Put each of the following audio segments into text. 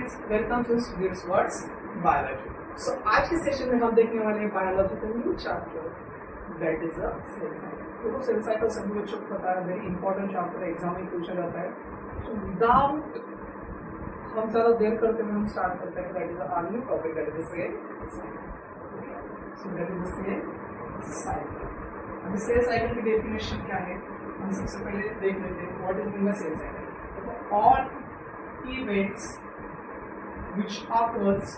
Friends, welcome to students words biology. So आज के session में हम देखने वाले हैं बायोलॉजी का new chapter that is a cell cycle. तो सेल साइकिल सभी बच्चों को पता है, वेरी इंपॉर्टेंट चैप्टर है, एग्जाम में पूछा जाता है। सो विदाउट हम ज़्यादा देर करते हुए हम स्टार्ट करते हैं। That is a new topic, that is a cell cycle. So that is a cell cycle. अभी सेल साइकिल की डेफिनेशन क्या है हम सबसे पहले देख लेते हैं। What is mean by cell cycle? All events which occurs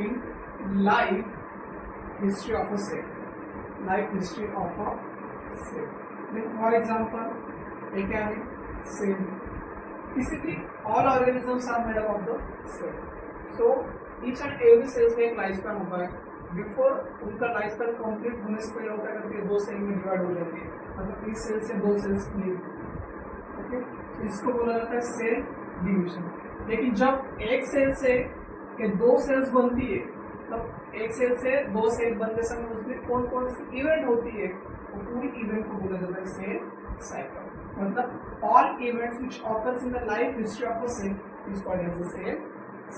in life history of a cell, life history of a cell. For example, एक क्या है cell. Basically, all organisms are made up of the cell. So each and every cells का एक life span होता है। Before उनका life span complete होने से पहले होता है दो सेल में डिवाइड हो जाती है, मतलब इस सेल से दो सेल्स नहीं। इसको बोला जाता है सेल डिवीजन। लेकिन जब एक सेल से के दो सेल्स बनती है, तब एक सेल से दो सेल बनते समय उसमें कौन कौन सी इवेंट होती है, वो पूरी इवेंट को बोला जाता है सेल साइकिल। मतलब all events which occurs in the life history of a cell is called as the cell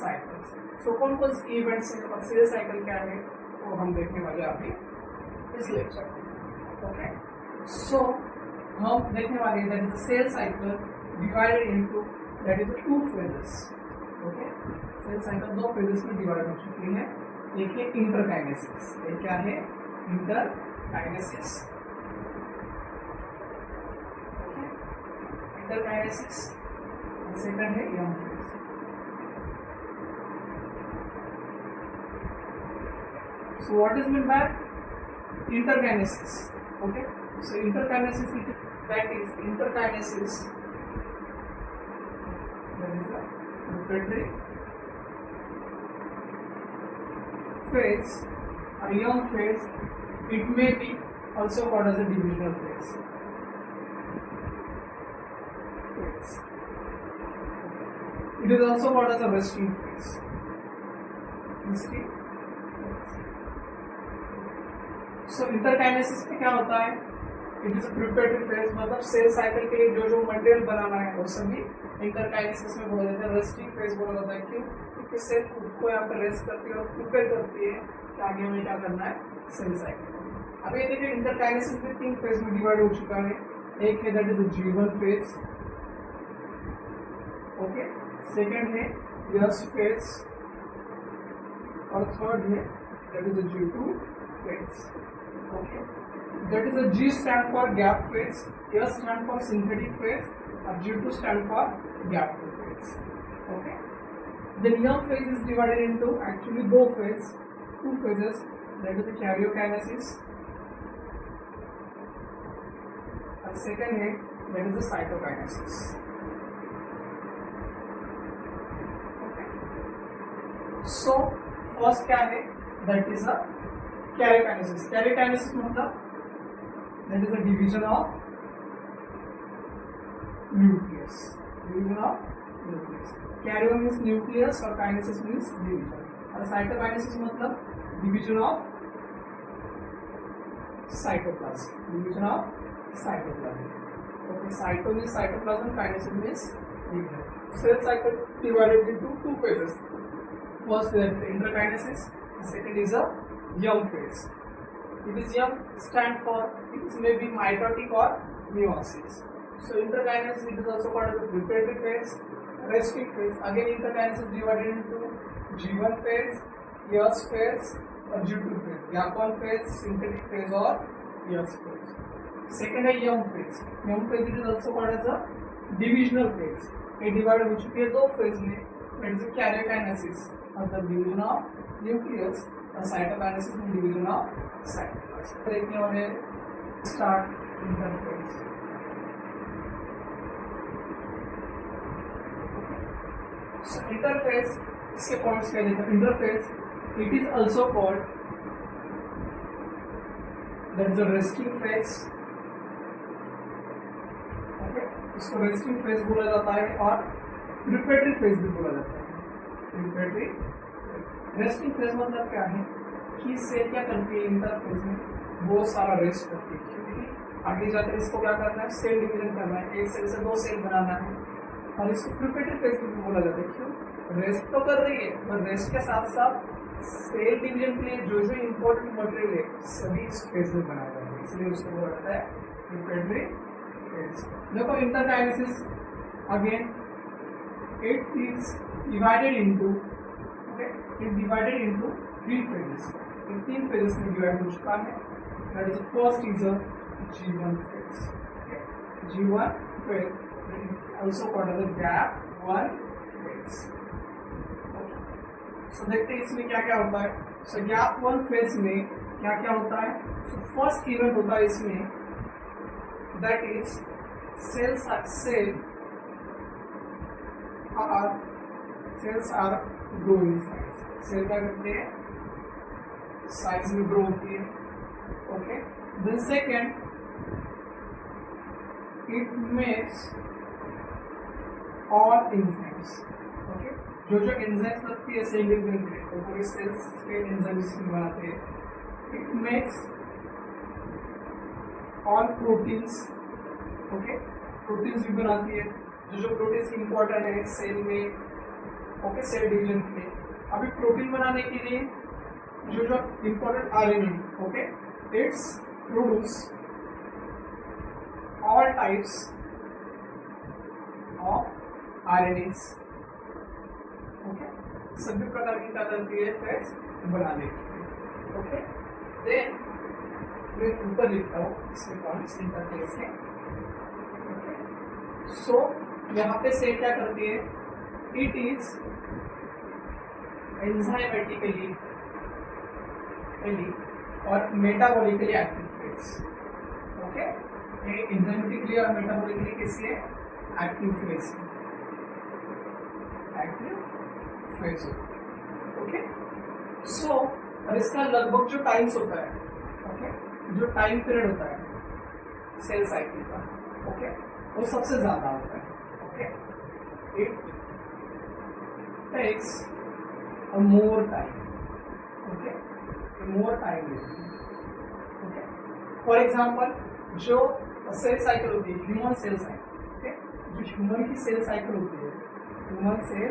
cycle. So कौन कौन सी इवेंट्स हैं और सेल साइकिल क्या है वो हम देखने वाले अभी इस लेक्चर में। ओके, सो हम देखने वाले हैं that is cell cycle divided into that is the two phases. Okay, cell cycle दो phases में डिवाइड हो चुकी है। एक है इंटरकाइनेसिस, एक क्या है इंटरकाइनेसिस। इंटरकाइनेसिस सेकंड है young phase. So what is meant by interkinesis? Okay, so interkinesis, that is interkinesis, that is the preparatory phase, a young phase. It may be also called as a divisional phase. It is also called as a resting phase. Resting. So interkinesis में क्या होता है? It is preparatory phase, मतलब cell cycle के लिए जो जो material बनाना है वो सभी इंटरकाइनेसिस में बोला जाता है। रेस्टिंग फेज बोला जाता है। क्यों? क्योंकि सेल खुद को यहाँ पर रेस्ट करती है और प्रिपेयर करती है कि आगे हमें क्या करना है सेल साइकिल। अब ये देखिए इंटरकाइनेसिस में तीन फेज में डिवाइड हो चुका है। एक है that is G1 phase, okay, second है S फेज और थर्ड है that is G2 phase. Okay, that is a G stand for gap phase, S stand for synthetic phase, and G2 stand for gap phase. Okay. The young phase is divided into actually two phases. That is the karyokinesis, and second है that is the cytokinesis. Okay. So first क्या है? That is a karyokinesis. Karyokinesis मतलब that is a division of nucleus. Division of nucleus. Karyon means nucleus और kinesis means division. और cytokinesis मतलब division of cytoplasm. Division of cytoplasm. Okay, cyto means cytoplasm, kinesis means division. Cell cycle divided into two phases. First there is interkinesis. The second is a young phase. It is young stand for, it may be mitotic or meiosis. So interkinesis, it is also called as a preparatory phase, resting phase. Again interkinesis divided into G1 phase, S phase और G2 phase, gap-on phase, synthetic phase और S phase. Second है young phase. Young phase it is also called as a divisional phase. ये divide हो चुकी है दो phase में। That is karyokinesis, मतलब division of nucleus, और cytokinesis में division of cytoplasm। देखने वाले स्टार्ट इंटरफेज। सो इंटरफेज इसके पॉइंट्स क्या देखो। Interphase it is also called that is a resting phase. Okay, इसको रेस्टिंग फेज बोला जाता है और प्रिपरेटरी फेज भी बोला जाता है। प्रिपरेटरी रेस्टिंग फेज मतलब क्या है कि सेल क्या करती है इंटरफेज में बहुत सारा रेस्ट करती है, क्योंकि आगे जाकर इसको क्या करना है सेल डिवीजन करना है। एक सेल से दो सेल बनाना है, और इसको प्रिपरेटरी फेज भी बोला जाता है। क्यों? रेस्ट तो कर रही है, पर रेस्ट के साथ साथ सेल डिवीजन के लिए जो जो इम्पोर्टेंट मटेरियल है सभी इस फेज में बनाया जाता है, इसलिए उसको बोला जाता है प्रिपरेटरी फेज। देखो interkinesis again it is divided into three phases. In 3 phases में डिवाइड हो चुका है। That is first is a G1 phase. Okay. G1 phase is also called as a gap 1 phase. Okay. So देखते हैं इसमें क्या क्या होता है। So gap 1 phase में क्या क्या होता है। So first event होता है इसमें, that is cells are growing size. सेल क्या करते हैं, साइज में ग्रो होती है। Okay, then second it makes all enzymes. Okay, जो जो एंजाइम्स लगती है सेल डिवीजन के लिए, तो पूरे सेल्स के एंजाइम्स बनाते हैं। It makes all proteins. Okay, proteins भी बनाती है, जो जो प्रोटीन्स इंपॉर्टेंट है सेल में, ओके, सेल डिवीजन के लिए। अभी प्रोटीन बनाने के लिए जो जो important RNA, okay, it's produce all types of RNAs. Okay, सभी प्रकार की क्या करती है फेज बनाने के लिए। ओके, देन मैं ऊपर लिखता हूँ इसमें पॉइंट्स इंटरफेस के। ओके, सो यहाँ पे सेल क्या करती है, इट इज एंजाइमेटिकली और metabolically active phase. Okay, enzymatically और मेटाबॉलिकली किसलिए एक्टिव फेज, ओके। सो और इसका लगभग जो टाइम्स होता है, ओके, जो टाइम पीरियड होता है सेल साइकिल का, ओके, वो सबसे ज्यादा होता है। Okay, it takes a more time, okay, more time. Okay, for example जो सेल साइकिल होती है ह्यूमन सेल साइकिल, ओके, जो ह्यूमन की सेल साइकिल होती है, ह्यूमन सेल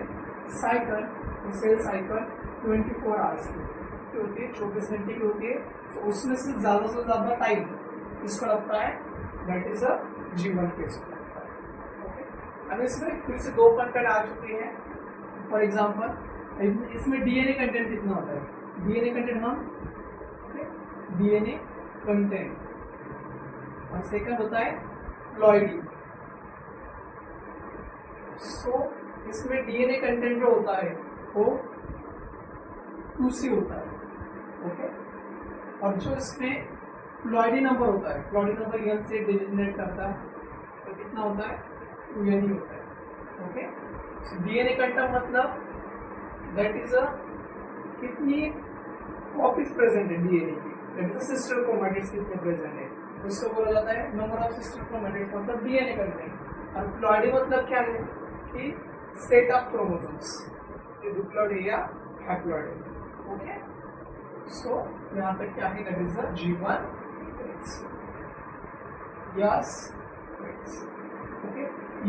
साइकिल, तो सेल साइकिल 24 आवर्स की होती है, 24 घंटे की होती है। तो उसमें से ज्यादा टाइम इसको लगता है, that is a G1 phase. Okay, अब इसमें फिर से 2 कंटेंट आ चुके हैं। फॉर एग्जाम्पल इसमें डीएनए कंटेंट कितना होता है, डीएनए कंटेंट हम डीएनए कंटेंट, और सेकंड होता है प्लॉइडी। सो इसमें डीएनए कंटेंट जो होता है वो 2C होता है। ओके, और जो इसमें प्लॉइडी नंबर होता है, प्लॉइडी नंबर N से डिजिनेट करता है, तो कितना होता है 2N ही होता है। ओके, सो डीएनए कंटेंट मतलब दैट इज अ कितनी कॉपीज प्रेजेंट है डीएनए की, दैट इज सिस्टर क्रोमैटिड्स कितने प्रेजेंट है, उसको बोला जाता है नंबर ऑफ सिस्टर क्रोमैटिड्स, मतलब डीएनए कंटेंट। और प्लॉइडी मतलब क्या है कि सेट ऑफ क्रोमोसोम्स, डिप्लॉइड या हैप्लॉइड। ओके, सो यहाँ तक क्या है, that is the G1 phase। Yes phase। Okay,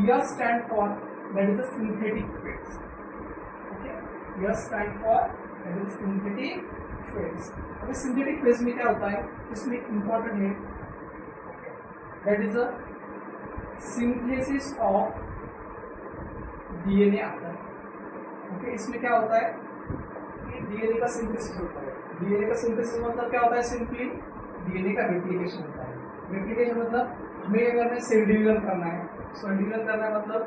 yes stand for that is a synthetic phase. Okay, yes stand for that is synthetic phase. अभी सिंथेटिक फेज में क्या होता है, इसमें इंपॉर्टेंट है, that is a synthesis of DNA आता है। Okay, इसमें क्या होता है कि डीएनए का सिंथेसिस होता है। डीएनए का सिंथेसिस मतलब क्या होता है, सिंपली डीएनए का रेप्लिकेशन होता है। रेप्लिकेशन मतलब हमें क्या करना है, सेल डिवीजन करना है। सेल डिवीजन करना है मतलब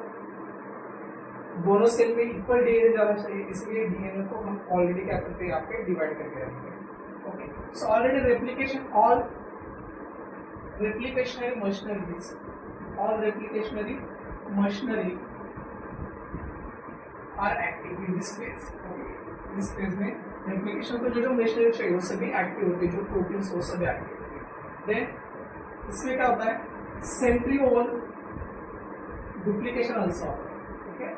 दोनों सेल में इक्वल डीएनए जाना चाहिए, इसलिए डीएनए को हम ऑलरेडी क्या करते हैं, यहाँ पे डिवाइड करके रखते हैं। Okay, so already replication, all replicationary machineries, all replicationary machinery are active in this phase. Okay, इस phase में replication को जो जो machinery चाहिए वो सभी active होते हैं, जो proteins वो सभी active होते हैं। Then इसमें क्या होता है, centriole duplication also। Okay,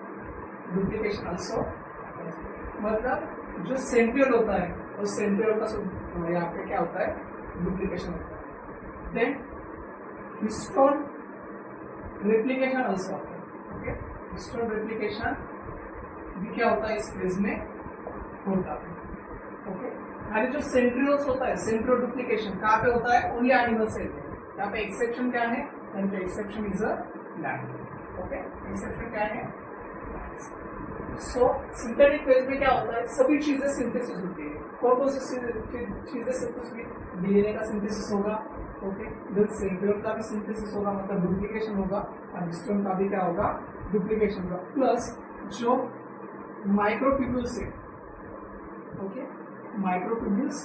duplication also मतलब जो centriole होता है, उस centriole का यहाँ पे क्या होता है, duplication होता है। Then histone replication also। okay, histone replication भी क्या होता है इस फेज में होता है। ओके, खाली जो सेंट्रियोल्स होता है, सेंट्रियो डुप्लीकेशन कहाँ पे होता है? ओनली एनिमल सेल में। यहाँ पे एक्सेप्शन क्या है? Exception is a land. Okay, exception क्या है? सो सिंथेटिक फेज में क्या होता है? सभी चीजें सिंथेसिस होती है। कौन सी चीजें सिंथेसिस हुई? डीएनए का सिंथेसिस होगा। ओके, फिर सेंट्रियोल का भी सिंथेसिस होगा, मतलब डुप्लीकेशन होगा, और हिस्टोन का भी क्या होगा? डुप्लीकेशन होगा। प्लस जो माइक्रोट्यूब्यूल्स है, ओके, माइक्रोट्यूब्यूल्स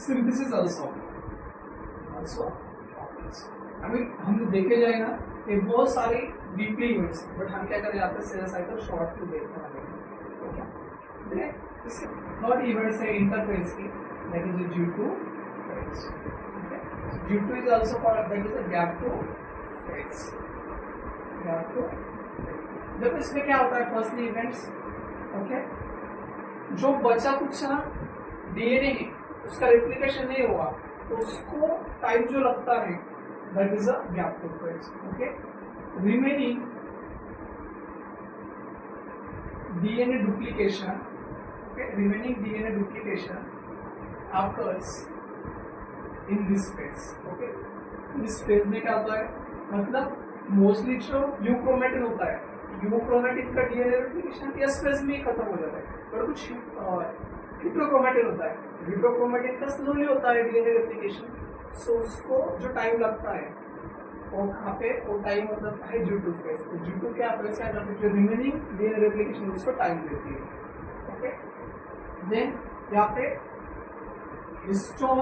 सिंथेसिस ऑल्सो अभी हम देखे जाए ना, ये बहुत सारे डीपली यूनिट्स, बट हम क्या करें, आपको सेल साइकिल शॉर्ट में देखने वाले हैं। इसके थर्ड इवेंट्स है इंटरफेस की, that is G2 phase। G2 is also called, that is a gap to phase। जब इसमें क्या होता है, फर्स्टली इवेंट्स, ओके, जो बचा कुचा डीएनए है उसका रेप्लिकेशन नहीं हुआ, उसको टाइम जो लगता है, that is a gap two phase. Okay, remaining DNA duplication, okay, remaining DNA duplication occurs in this phase। Okay, इस फेज में क्या होता है, मतलब मोस्टली जो यूक्रोमेटिन होता है, यूक्रोमेटिन का डीएनए रेप्लिकेशन इस फेज में ही खत्म हो जाता है, पर कुछ हिट्रोक्रोमेटिन होता है, हिट्रोक्रोमेटिन का स्लोली होता है डीएनए रेप्लिकेशन, सो उसको जो टाइम लगता है और कहाँ पे वो टाइम मतलब है G2 फेज। तो G2 क्या फेज क्या करते हैं, जो रिमेनिंग डीएनए रेप्लिकेशन उसको टाइम देती है। ओके, देन यहाँ पे हिस्टोन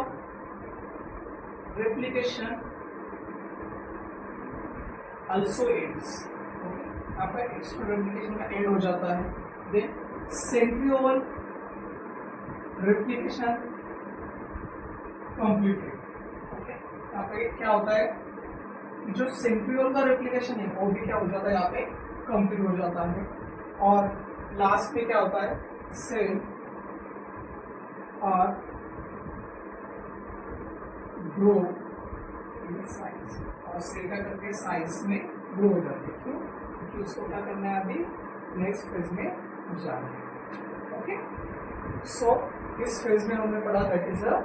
रेप्लिकेशन also ends। यहाँ पे हिस्टोन रेप्लिकेशन का एंड हो जाता है। Then centriole replication completed. Okay, यहाँ पे क्या होता है, जो सेंट्रियोल का रेप्लिकेशन है वो भी क्या हो जाता है, यहाँ पे कंप्लीट हो जाता है। और लास्ट में क्या होता है, सेल और ग्रो इन साइज, और सेल का करके साइज में ग्रो हो जाती है। क्यों? क्योंकि उसको क्या करना है, अभी नेक्स्ट फेज में जाना है। ओके, सो इस फेज में हमने पढ़ा दैट इज अ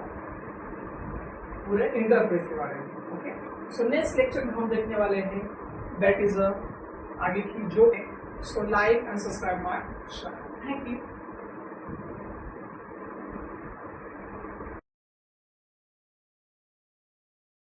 पूरे इंटरफेस के बारे में। ओके, सो नेक्स्ट लेक्चर में हम देखने वाले हैं दैट इज अ आगे की जो है, so like and subscribe my channel. Thank you.